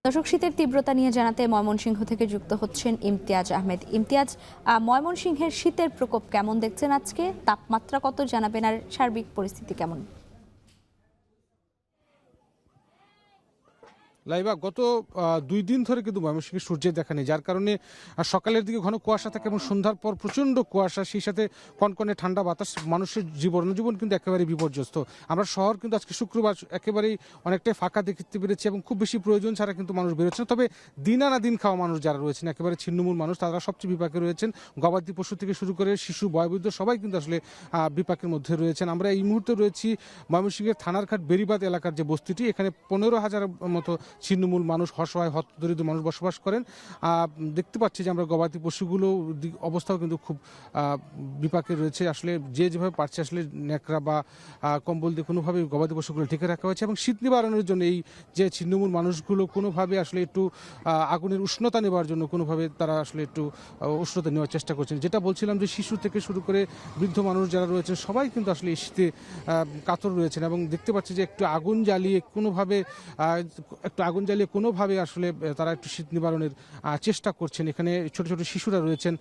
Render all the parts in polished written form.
দর্শক, শীতের তীব্রতা নিয়ে জানাতে ময়মনসিংহ থেকে যুক্ত হচ্ছেন ইমতিয়াজ আহমেদ। ইমতিয়াজ, ময়মনসিংহের শীতের প্রকোপ কেমন দেখছেন আজকে? তাপমাত্রা কত জানাবেন, আর সার্বিক পরিস্থিতি কেমন? লাইবা গত ২ দিন ধরে কিন্তু ময়মনসিংহে সূর্যের দেখা নেই, যার কারণে সকালের দিকে ঘন কুয়াশা থাকে এবং সন্ধ্যার পর প্রচণ্ড কুয়াশা, সেই সাথে কনকনে ঠান্ডা বাতাস, মানুষের জনজীবন কিন্তু একেবারে বিপর্যস্ত। আমরা শহর কিন্তু আজকে শুক্রবার একেবারেই অনেকটাই ফাঁকা দেখতে পেরেছি এবং খুব বেশি প্রয়োজন ছাড়া কিন্তু মানুষ বেরোচ্ছে না। তবে দিন আনা দিন খাওয়া মানুষ যারা রয়েছেন, একেবারে ছিন্নমূল মানুষ, তারা সবচেয়ে বিপাকে রয়েছেন। গবাদি পশু থেকে শুরু করে শিশু, বয়োবৃদ্ধ সবাই কিন্তু আসলে বিপাকের মধ্যে রয়েছেন। আমরা এই মুহূর্তে রয়েছি ময়মনসিংহের থানারঘাট বেরিবাদ এলাকার যে বস্তিটি, এখানে ১৫,০০০ মতো ছিন্নমূল মানুষ, অসহায় হতদরিদ্র মানুষ বসবাস করেন। দেখতে পাচ্ছি যে আমরা গবাদি পশুগুলো অবস্থাও কিন্তু খুব বিপাকে রয়েছে। আসলে যে যেভাবে পারছে আসলে ন্যাকড়া বা কম্বল দিয়ে কোনোভাবে গবাদি পশুগুলো ঢেকে রাখা হয়েছে এবং শীত নিবারণের জন্য এই যে ছিন্নমূল মানুষগুলো কোনোভাবে আসলে একটু আগুনের উষ্ণতা নেওয়ার জন্য কোনোভাবে তারা আসলে একটু উষ্ণতা নেওয়ার চেষ্টা করছেন। যেটা বলছিলাম যে শিশু থেকে শুরু করে বৃদ্ধ মানুষ যারা রয়েছেন সবাই কিন্তু আসলে এই শীতে কাতর রয়েছেন এবং দেখতে পাচ্ছি যে একটু আগুন জ্বালিয়ে কোনোভাবে আসলে তারা একটু শীত নিবারণের চেষ্টা করছেন। এখানে ছোট ছোট শিশুরা রয়েছেন,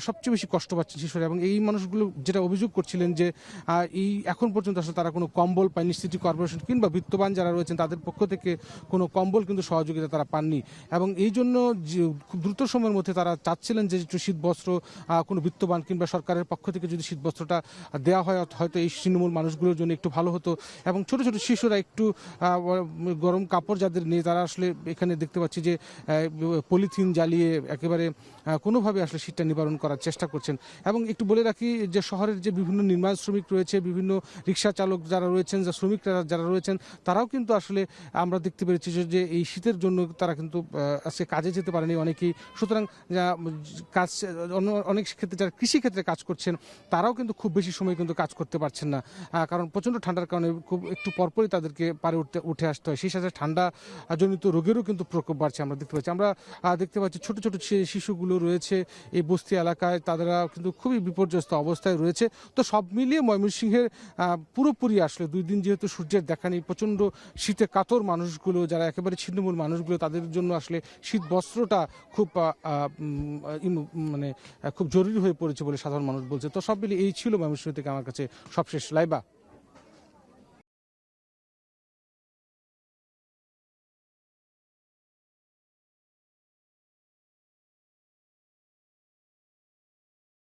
সবচেয়ে বেশি কষ্ট পাচ্ছেন শিশুরা, এবং এই মানুষগুলো যেটা অভিযোগ করছিলেন যে এই এখন পর্যন্ত আসলে তারা কোনো কম্বল পায়নি। সিটি কর্পোরেশন কিংবা বিত্তবান যারা রয়েছেন তাদের পক্ষ থেকে কোনো কম্বল কিন্তু সহযোগিতা তারা পাননি, এবং এই জন্য খুব দ্রুত সময়ের মধ্যে তারা চাচ্ছিলেন যে একটু শীতবস্ত্র কোনো বিত্তবান কিংবা সরকারের পক্ষ থেকে যদি শীতবস্ত্রটা দেওয়া হয় হয়তো এই ছিন্নমূল মানুষগুলোর জন্য একটু ভালো হতো। এবং ছোট ছোট শিশুরা একটু গরম কাপড় যাদের নেই তারা আসলে এখানে দেখতে পাচ্ছি যে পলিথিন জ্বালিয়ে একেবারে কোনোভাবে আসলে শীতটা নিবারণ করার চেষ্টা করছেন। এবং একটু বলে রাখি যে শহরের যে বিভিন্ন নির্মাণ শ্রমিক রয়েছে, বিভিন্ন রিক্সা চালক যারা রয়েছেন, যা শ্রমিকরা যারা রয়েছেন, তারাও কিন্তু আসলে আমরা দেখতে পেরেছি যে এই শীতের জন্য তারা কিন্তু আজকে কাজে যেতে পারেনি অনেকেই। সুতরাং কাজ অনেক ক্ষেত্রে যারা কৃষিক্ষেত্রে কাজ করছেন তারাও কিন্তু খুব বেশি সময় কিন্তু কাজ করতে পারছেন না, কারণ প্রচণ্ড ঠান্ডার কারণে খুব একটু পরপরই তাদেরকে পারে উঠে আসতে হয়। সেই সাথে ঠান্ডা জনিত রোগেরও কিন্তু প্রকোপ বাড়ছে আমরা দেখতে পাচ্ছি ছোট ছোট শিশুগুলো রয়েছে এই বস্তি এলাকায়, তারা কিন্তু খুবই বিপর্যস্ত অবস্থায় রয়েছে। তো সব মিলিয়ে ময়মনসিংহের পুরোপুরি আসলে ২ দিন যেহেতু সূর্যের দেখা নেই, প্রচণ্ড শীতে কাতর মানুষগুলো যারা একেবারে ছিন্নমূল মানুষগুলো, তাদের জন্য আসলে শীত বস্ত্রটা খুব খুব জরুরি হয়ে পড়েছে বলে সাধারণ মানুষ বলছে। তো সব মিলিয়ে এই ছিল ময়মনসিংহ থেকে আমার কাছে সবশেষ লাইবা।